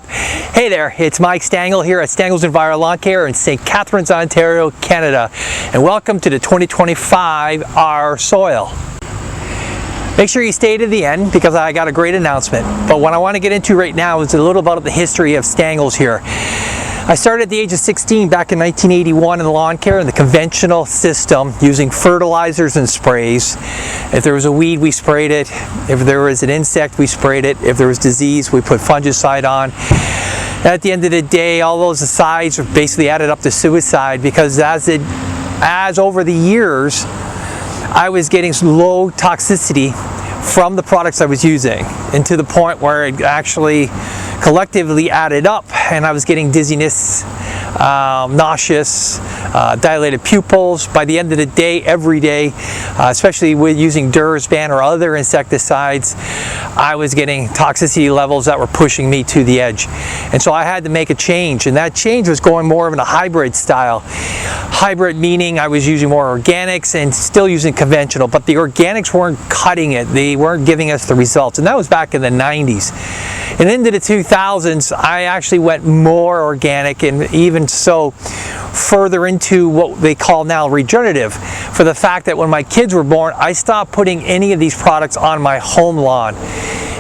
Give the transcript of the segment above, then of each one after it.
Hey there, it's Mike Stangl here at Stangl's Enviro Lawn Care in St. Catharines, Ontario, Canada, and welcome to the 2025 Our Soil. Make sure you stay to the end because I got a great announcement. But what I want to get into right now is a little about the history of Stangl's here. I started at the age of 16 back in 1981 in lawn care in the conventional system using fertilizers and sprays. If there was a weed, we sprayed it. If there was an insect, we sprayed it. If there was disease, we put fungicide on. At the end of the day, all those asides basically added up to suicide because as over the years, I was getting some low toxicity from the products I was using, and to the point where it actually collectively added up, and I was getting dizziness, nauseous, dilated pupils. By the end of the day, every day, especially with using Dursban or other insecticides, I was getting toxicity levels that were pushing me to the edge. And so I had to make a change, and that change was going more of in a hybrid style. Hybrid meaning I was using more organics and still using conventional, but the organics weren't cutting it. They weren't giving us the results, and that was back in the 90s. And into the 2000s, I actually went more organic, and even so further into what they call now regenerative, for the fact that when my kids were born, I stopped putting any of these products on my home lawn.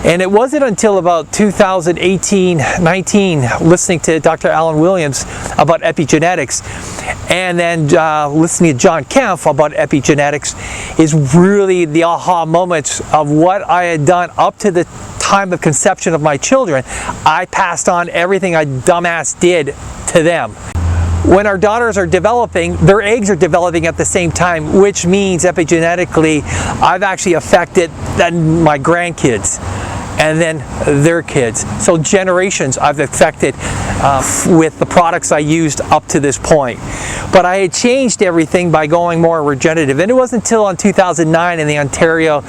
And it wasn't until about 2018-19, listening to Dr. Alan Williams about epigenetics, and then listening to John Kempf about epigenetics, is really the aha moments of what I had done up to the time of conception of my children. I passed on everything I dumbass did to them. When our daughters are developing, their eggs are developing at the same time, which means epigenetically I've actually affected my grandkids and then their kids. So generations I've affected with the products I used up to this point. But I had changed everything by going more regenerative, and it wasn't until in 2009 in the Ontario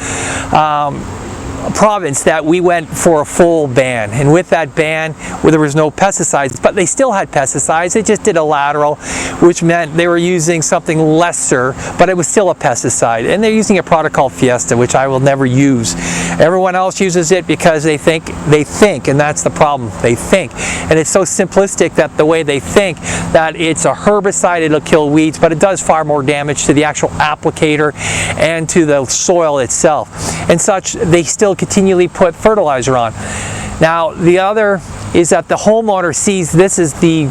province that we went for a full ban. And with that ban, where there was no pesticides, but they still had pesticides, they just did a lateral, which meant they were using something lesser, but it was still a pesticide. And they're using a product called Fiesta, which I will never use. Everyone else uses it because they think, and that's the problem, they think. And it's so simplistic that the way they think that it's a herbicide, it'll kill weeds, but it does far more damage to the actual applicator and to the soil itself. And such, they still continually put fertilizer on. Now, the other is that the homeowner sees this as the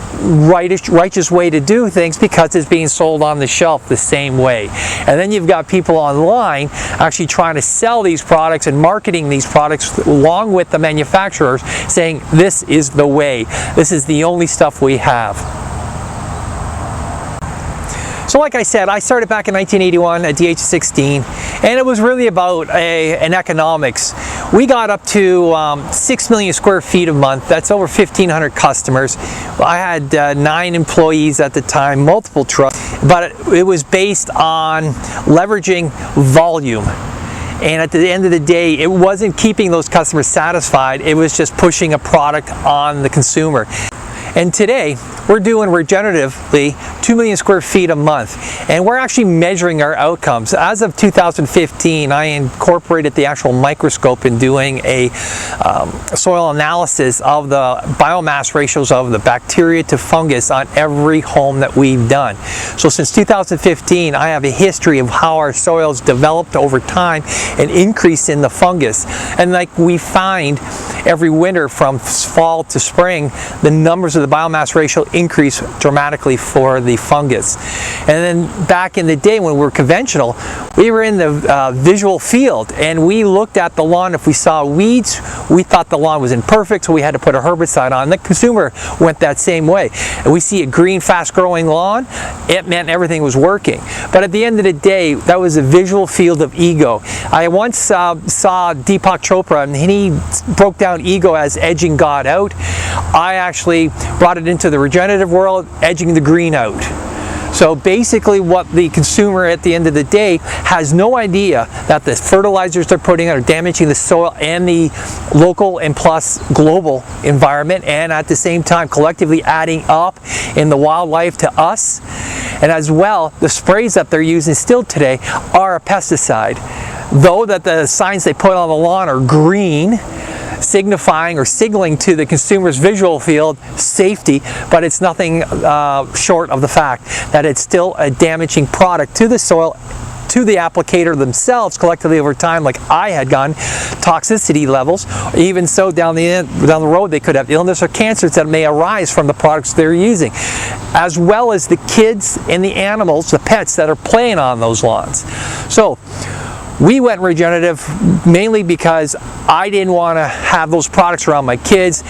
righteous way to do things because it's being sold on the shelf the same way. And then you've got people online actually trying to sell these products and marketing these products along with the manufacturers, saying this is the way, this is the only stuff we have. So like I said, I started back in 1981 at the age of 16, and it was really about an economics. We got up to 6 million square feet a month. That's over 1,500 customers. I had 9 employees at the time, multiple trucks, but it was based on leveraging volume. And at the end of the day, it wasn't keeping those customers satisfied, it was just pushing a product on the consumer. And today, we're doing regeneratively 2 million square feet a month, and we're actually measuring our outcomes. As of 2015, I incorporated the actual microscope in doing a soil analysis of the biomass ratios of the bacteria to fungus on every home that we've done. So since 2015, I have a history of how our soils developed over time and increase in the fungus. And like we find every winter from fall to spring, the numbers of the biomass ratio increase dramatically for the fungus. And then back in the day when we were conventional, we were in the visual field, and we looked at the lawn. If we saw weeds, we thought the lawn was imperfect, so we had to put a herbicide on. The consumer went that same way. And we see a green, fast-growing lawn, it meant everything was working. But at the end of the day, that was a visual field of ego. I once saw Deepak Chopra, and he broke down ego as edging God out. I actually brought it into the regenerative world, edging the green out. So basically what the consumer at the end of the day has no idea that the fertilizers they're putting are damaging the soil and the local and plus global environment, and at the same time collectively adding up in the wildlife to us. And as well, the sprays that they're using still today are a pesticide. Though that the signs they put on the lawn are green, signifying or signaling to the consumer's visual field safety, but it's nothing short of the fact that it's still a damaging product to the soil, to the applicator themselves collectively over time, like I had gotten toxicity levels. Even so, down the road, they could have illness or cancers that may arise from the products they're using, as well as the kids and the animals, the pets that are playing on those lawns. So we went regenerative mainly because I didn't want to have those products around my kids.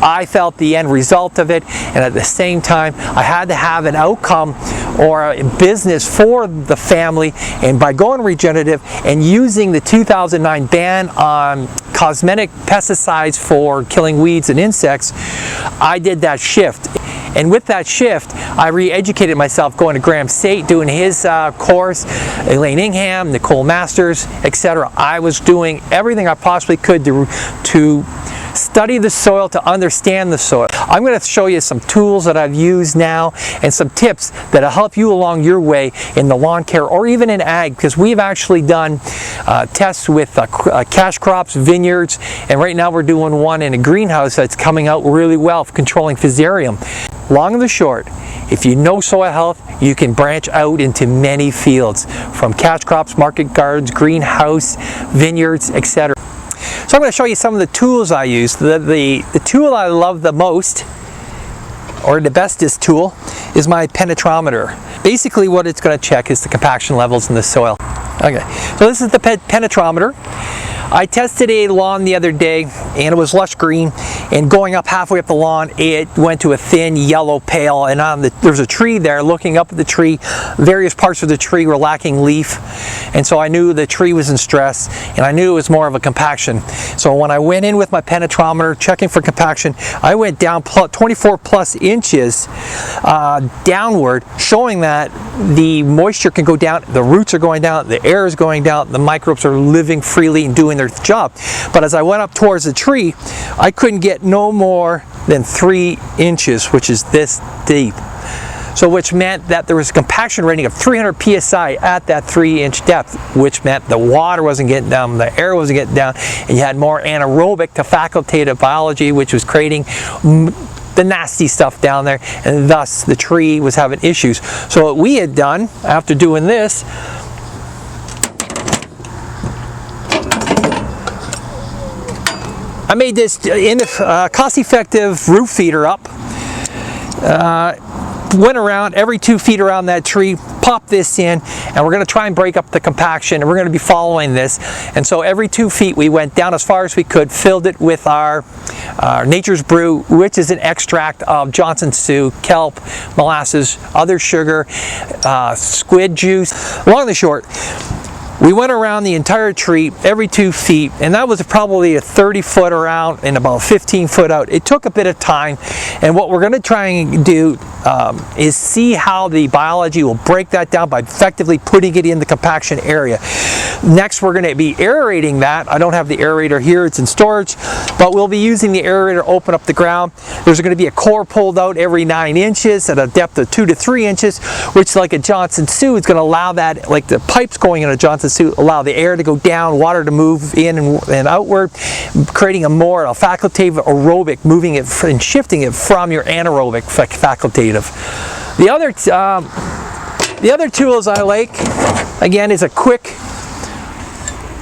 I felt the end result of it, and at the same time I had to have an outcome or a business for the family, and by going regenerative and using the 2009 ban on cosmetic pesticides for killing weeds and insects, I did that shift. And with that shift, I re-educated myself, going to Graham State, doing his course, Elaine Ingham, Nicole Masters, etc. I was doing everything I possibly could to study the soil, to understand the soil. I'm going to show you some tools that I've used now and some tips that'll help you along your way in the lawn care or even in ag, because we've actually done tests with cash crops, vineyards, and right now we're doing one in a greenhouse that's coming out really well for controlling fusarium. Long and the short, if you know soil health, you can branch out into many fields, from cash crops, market gardens, greenhouse, vineyards, etc. So I'm going to show you some of the tools I use. The tool I love the most, or the bestest tool, is my penetrometer. Basically what it's going to check is the compaction levels in the soil. Okay, so this is the penetrometer. I tested a lawn the other day and it was lush green, and going up halfway up the lawn it went to a thin yellow pale, and there's a tree there. Looking up at the tree, various parts of the tree were lacking leaf, and so I knew the tree was in stress, and I knew it was more of a compaction. So when I went in with my penetrometer checking for compaction, I went down 24 plus inches downward, showing that the moisture can go down, the roots are going down, the air is going down, the microbes are living freely and doing their job. But as I went up towards the tree, I couldn't get no more than 3 inches, which is this deep. So which meant that there was a compaction rating of 300 psi at that 3-inch depth, which meant the water wasn't getting down, the air wasn't getting down, and you had more anaerobic to facultative biology, which was creating the nasty stuff down there, and thus the tree was having issues. So what we had done after doing this, I made this cost-effective roof feeder up, went around every 2 feet around that tree, popped this in, and we're going to try and break up the compaction, and we're going to be following this. And so every 2 feet we went down as far as we could, filled it with our Nature's Brew, which is an extract of Johnson Sioux, kelp, molasses, other sugar, squid juice. Long and the short, we went around the entire tree every 2 feet, and that was probably a 30-foot around and about 15-foot out. It took a bit of time, and what we're going to try and do is see how the biology will break that down by effectively putting it in the compaction area. Next, we're going to be aerating that. I don't have the aerator here, it's in storage, but we'll be using the aerator to open up the ground. There's going to be a core pulled out every 9 inches at a depth of 2 to 3 inches, which, like a Johnson Sioux, is going to allow that, like the pipes going in a Johnson Sioux, allow the air to go down, water to move in and outward, creating a more facultative aerobic, moving it and shifting it from your anaerobic facultative. The other tools I like, again, is a quick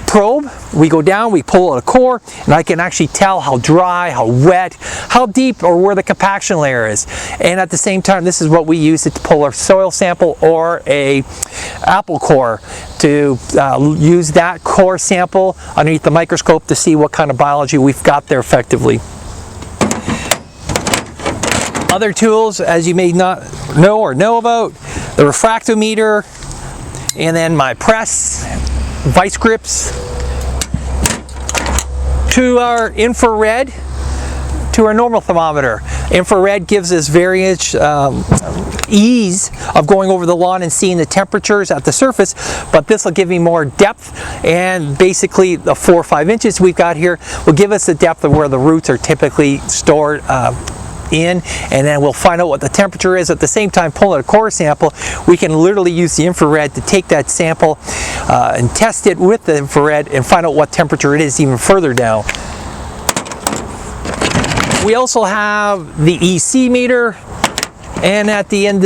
probe. We go down, we pull out a core, and I can actually tell how dry, how wet, how deep, or where the compaction layer is. And at the same time, this is what we use to pull a soil sample or a apple core, to use that core sample underneath the microscope to see what kind of biology we've got there effectively. Other tools, as you may not know or know about, the refractometer, and then my press, vice grips, to our infrared, to our normal thermometer. Infrared gives us various ease of going over the lawn and seeing the temperatures at the surface, but this will give me more depth, and basically the 4 or 5 inches we've got here will give us the depth of where the roots are typically stored in, and then we'll find out what the temperature is. At the same time, pulling a core sample, we can literally use the infrared to take that sample and test it with the infrared and find out what temperature it is even further down. We also have the EC meter, and at the end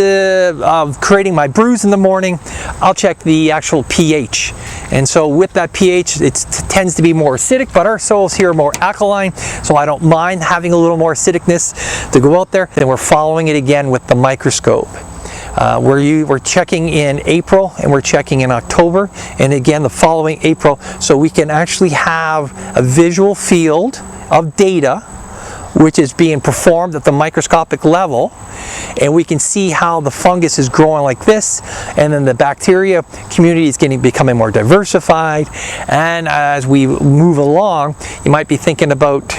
of creating my brews in the morning, I'll check the actual pH. And so with that pH, it tends to be more acidic, but our soils here are more alkaline, so I don't mind having a little more acidicness to go out there. Then we're following it again with the microscope. We're checking in April and we're checking in October, and again the following April, so we can actually have a visual field of data which is being performed at the microscopic level, and we can see how the fungus is growing like this, and then the bacteria community is becoming more diversified. And as we move along, you might be thinking about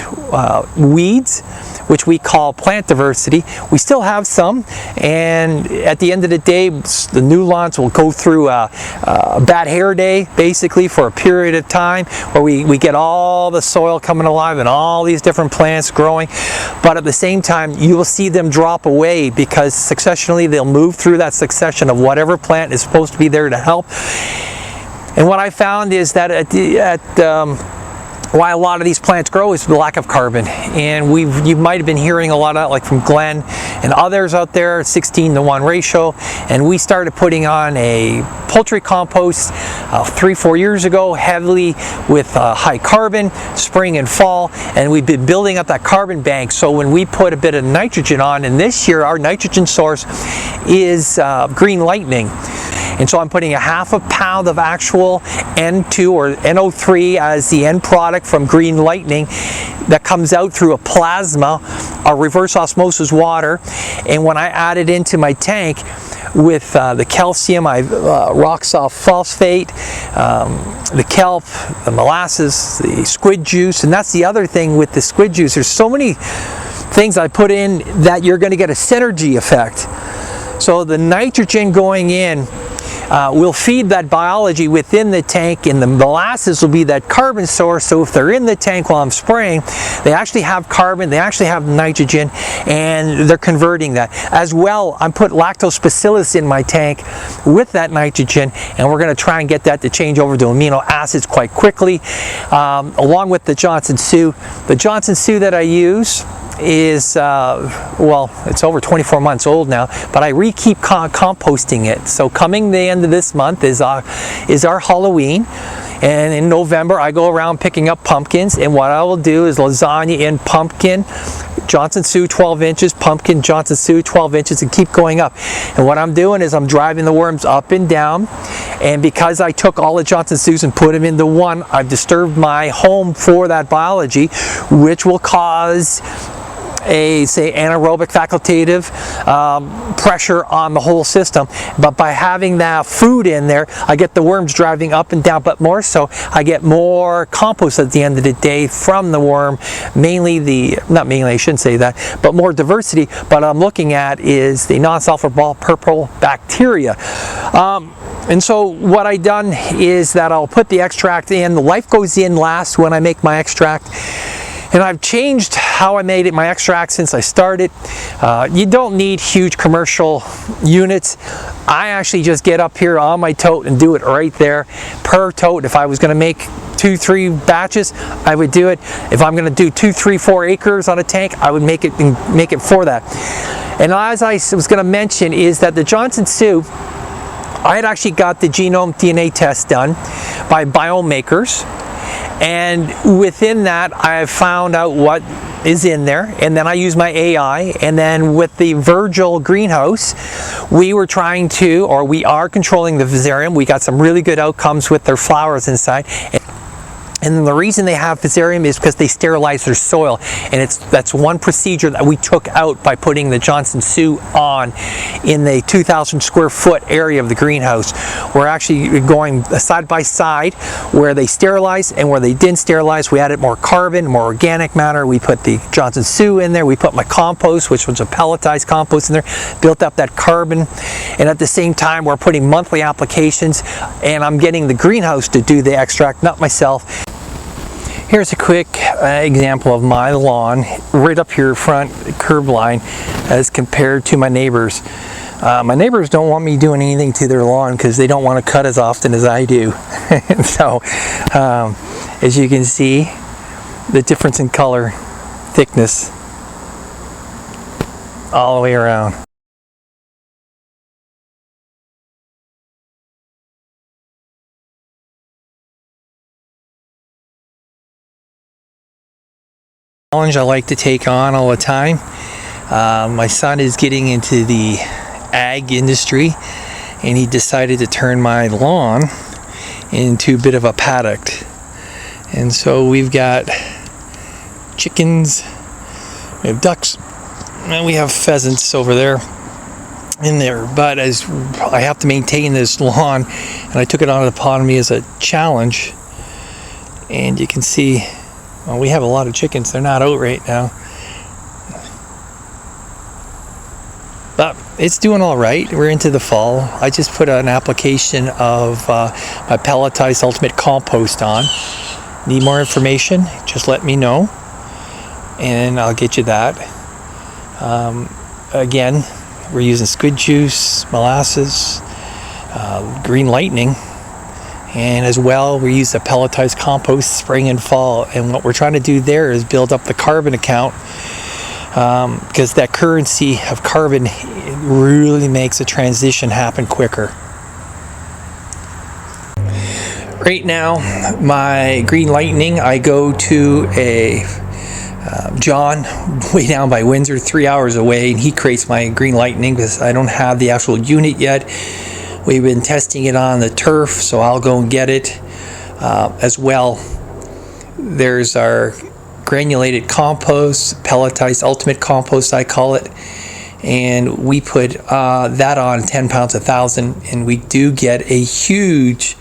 weeds, which we call plant diversity. We still have some, and at the end of the day, the new lawns will go through a bad hair day, basically, for a period of time, where we get all the soil coming alive and all these different plants growing. But at the same time, you will see them drop away, because successionally they'll move through that succession of whatever plant is supposed to be there to help. And what I found is that why a lot of these plants grow is the lack of carbon. And you might have been hearing a lot of that, like from Glenn and others out there, 16:1 ratio. And we started putting on a poultry compost 3-4 years ago, heavily with high carbon, spring and fall, and we've been building up that carbon bank. So when we put a bit of nitrogen on, and this year our nitrogen source is Green Lightning. And so I'm putting a half a pound of actual N2 or NO3 as the end product from Green Lightning that comes out through a plasma, a reverse osmosis water. And when I add it into my tank with the calcium, rock salt phosphate, the kelp, the molasses, the squid juice. And that's the other thing with the squid juice. There's so many things I put in that you're going to get a synergy effect. So the nitrogen going in will feed that biology within the tank, and the molasses will be that carbon source. So if they're in the tank while I'm spraying, they actually have carbon, they actually have nitrogen, and they're converting that. As well, I'm put lactobacillus in my tank with that nitrogen, and we're going to try and get that to change over to amino acids quite quickly, along with the Johnson Sioux. The Johnson Sioux that I use is well, it's over 24 months old now, but I keep composting it. So coming the end of this month is our Halloween, and in November I go around picking up pumpkins, and what I will do is lasagna in pumpkin, Johnson Sioux 12 inches, pumpkin, Johnson Sioux 12 inches, and keep going up. And what I'm doing is I'm driving the worms up and down, and because I took all the Johnson Sioux and put them into one, I've disturbed my home for that biology, which will cause a, say, anaerobic facultative pressure on the whole system. But by having that food in there, I get the worms driving up and down, but more so I get more compost at the end of the day from the worm, mainly not mainly, I shouldn't say that, but more diversity. But I'm looking at is the non-sulfur ball purple bacteria. And so what I've done is that I'll put the extract in. The life goes in last when I make my extract. And I've changed how I made my extract since I started. You don't need huge commercial units. I actually just get up here on my tote and do it right there per tote. If I was going to make 2-3 batches, I would do it. If I'm going to do 2-3-4 acres on a tank, I would make it for that. And as I was going to mention is that the Johnson Sioux, I had actually got the genome DNA test done by biomakers. And within that, I found out what is in there, and then I use my AI, and then with the Virgil greenhouse, we were trying to, or we are controlling the Fusarium. We got some really good outcomes with their flowers inside. And then the reason they have Fusarium is because they sterilize their soil, and that's one procedure that we took out by putting the Johnson Sioux on in the 2,000 square foot area of the greenhouse. We're actually going side by side where they sterilize and where they didn't sterilize. We added more carbon, more organic matter. We put the Johnson Sioux in there. We put my compost, which was a pelletized compost, in there, built up that carbon, and at the same time we're putting monthly applications, and I'm getting the greenhouse to do the extract, not myself. Here's a quick example of my lawn right up here front curb line as compared to my neighbors. My neighbors don't want me doing anything to their lawn because they don't want to cut as often as I do. So as you can see, the difference in color, thickness all the way around. Challenge I like to take on all the time. My son is getting into the ag industry, and he decided to turn my lawn into a bit of a paddock. And so we've got chickens, we have ducks, and we have pheasants over there in there. But as I have to maintain this lawn, and I took it on upon me as a challenge, and you can see, well, we have a lot of chickens. They're not out right now, but it's doing all right. We're into the fall. I just put an application of my Pelletized Ultimate Compost on. Need more information? Just let me know, and I'll get you that. Again, we're using squid juice, molasses, green lightning. And as well, we use the pelletized compost spring and fall. And what we're trying to do there is build up the carbon account, because that currency of carbon really makes a transition happen quicker. Right now, my green lightning, I go to a John way down by Windsor, 3 hours away, and he creates my green lightning because I don't have the actual unit yet. We've been testing it on the turf, so I'll go and get it. As well, there's our granulated compost, pelletized ultimate compost I call it, and we put that on 10 pounds 1,000, and we do get a huge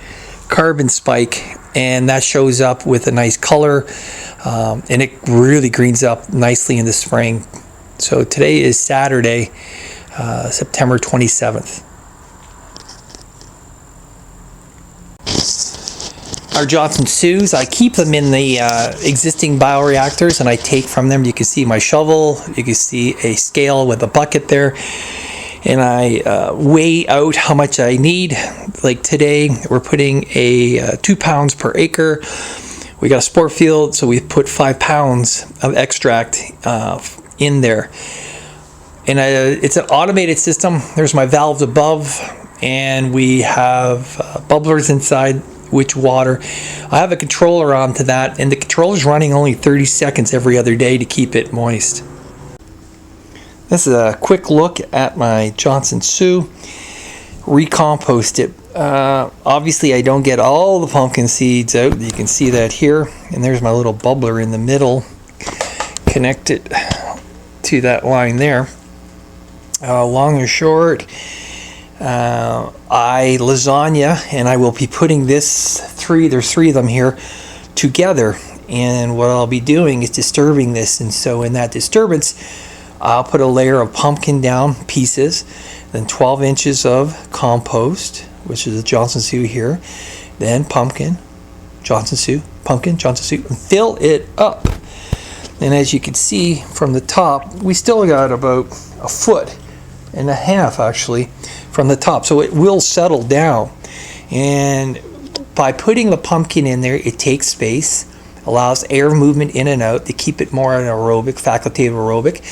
carbon spike, and that shows up with a nice color, and it really greens up nicely in the spring. So today is Saturday, September 27th. Our Johnson Sues, I keep them in the existing bioreactors, and I take from them. You can see my shovel, you can see a scale with a bucket there, and I weigh out how much I need. Like today, we're putting a 2 pounds per acre. We got a spore field, so we put 5 pounds of extract in there. And it's an automated system. There's my valves above, and we have bubblers inside, which water. I have a controller onto that, and the controller's running only 30 seconds every other day to keep it moist. This is a quick look at my Johnson Sue. Recompost it. Obviously I don't get all the pumpkin seeds out. You can see that here, and there's my little bubbler in the middle connected to that line there. Long or short, I lasagna, and I will be putting there's 3 of them here together, and what I'll be doing is disturbing this, and so in that disturbance I'll put a layer of pumpkin down pieces, then 12 inches of compost, which is the Johnson Sue here, then pumpkin, Johnson Sue, pumpkin, Johnson Sue, and fill it up. And as you can see from the top, we still got about 1.5 feet actually from the top, so it will settle down. And by putting the pumpkin in there, it takes space, allows air movement in and out to keep it more anaerobic, facultative aerobic.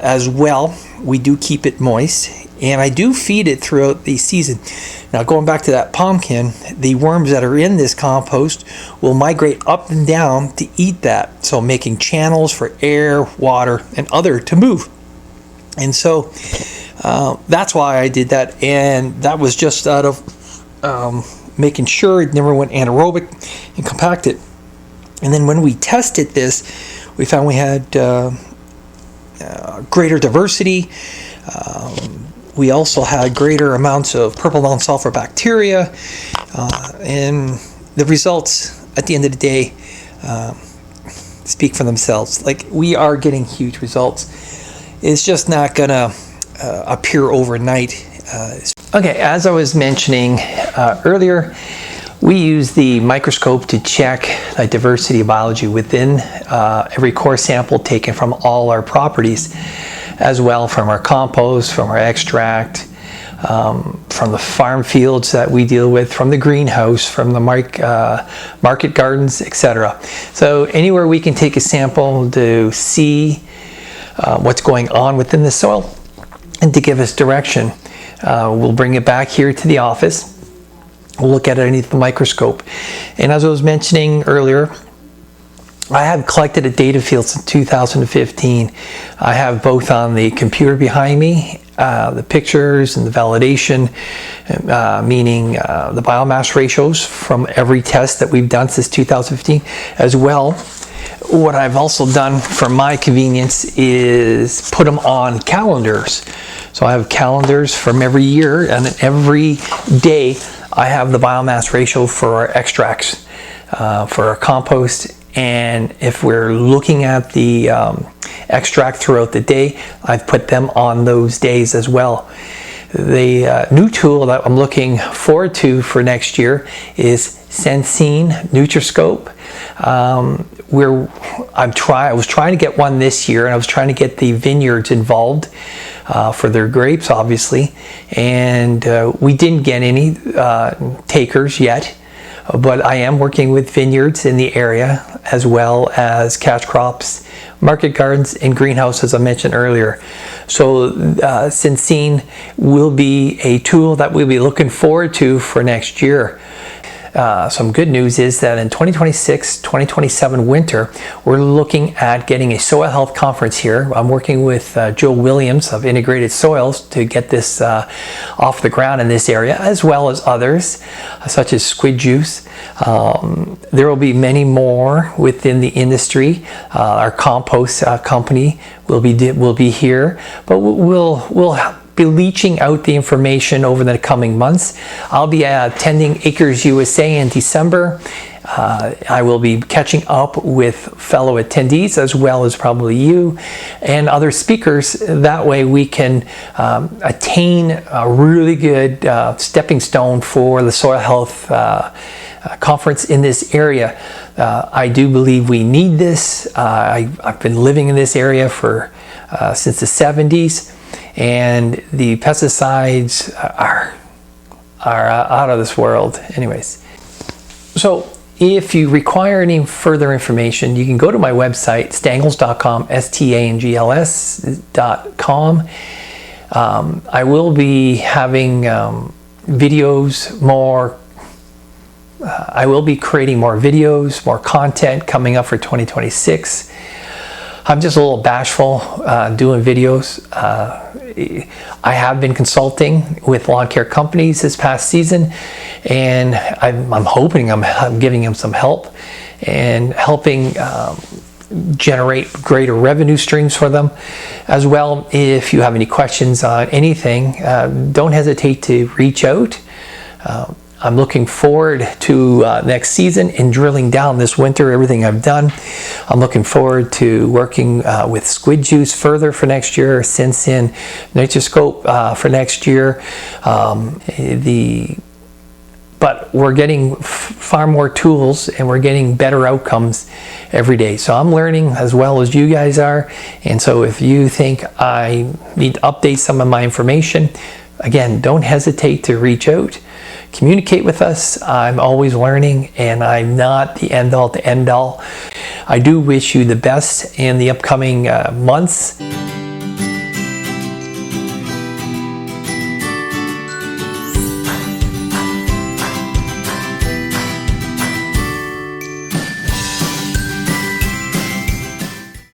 As well, we do keep it moist, and I do feed it throughout the season. Now, going back to that pumpkin, the worms that are in this compost will migrate up and down to eat that, so making channels for air, water, and other to move. And so that's why I did that, and that was just out of making sure it never went anaerobic and compacted. And then when we tested this, we found we had greater diversity. We also had greater amounts of purple non-sulfur bacteria, and the results at the end of the day speak for themselves. Like, we are getting huge results. It's just not gonna appear overnight. Okay, as I was mentioning earlier, we use the microscope to check the diversity of biology within every core sample taken from all our properties, as well from our compost, from our extract, from the farm fields that we deal with, from the greenhouse, from the market gardens, etc. So anywhere we can take a sample to see what's going on within the soil and to give us direction. We'll bring it back here to the office. We'll look at it underneath the microscope. And as I was mentioning earlier, I have collected a data field since 2015. I have both on the computer behind me, the pictures and the validation, meaning the biomass ratios from every test that we've done since 2015. As well, what I've also done for my convenience is put them on calendars. So I have calendars from every year, and every day I have the biomass ratio for our extracts, for our compost. And if we're looking at the extract throughout the day, I've put them on those days as well. The new tool that I'm looking forward to for next year is Sensine Nutriscope. I was trying to get one this year, and I was trying to get the vineyards involved for their grapes, obviously, and we didn't get any takers yet. But I am working with vineyards in the area, as well as cash crops, market gardens, and greenhouses, I mentioned earlier. So Sensine will be a tool that we'll be looking forward to for next year. Some good news is that in 2026-2027 winter, we're looking at getting a soil health conference here. I'm working with Joe Williams of Integrated Soils to get this off the ground in this area, as well as others, such as Squid Juice. There will be many more within the industry. Our compost company will be here, but we'll be leaching out the information over the coming months. I'll be attending Acres USA in December. I will be catching up with fellow attendees, as well as probably you and other speakers. That way we can attain a really good stepping stone for the soil health conference in this area. I do believe we need this. I've been living in this area for since the 70s. And the pesticides are out of this world. Anyways, so if you require any further information, you can go to my website, stangls.com, stangls.com. I will be having videos more. I will be creating more videos, more content coming up for 2026. I'm just a little bashful doing videos. I have been consulting with lawn care companies this past season, and I'm hoping I'm giving them some help and helping generate greater revenue streams for them. As well, if you have any questions on anything, don't hesitate to reach out. I'm looking forward to next season and drilling down this winter everything I've done. I'm looking forward to working with Squid Juice further for next year, Sensine Nutriscope for next year. But we're getting far more tools, and we're getting better outcomes every day. So I'm learning as well as you guys are. And so if you think I need to update some of my information, again, don't hesitate to reach out. Communicate with us. I'm always learning, and I'm not the end-all to end-all. I do wish you the best in the upcoming months.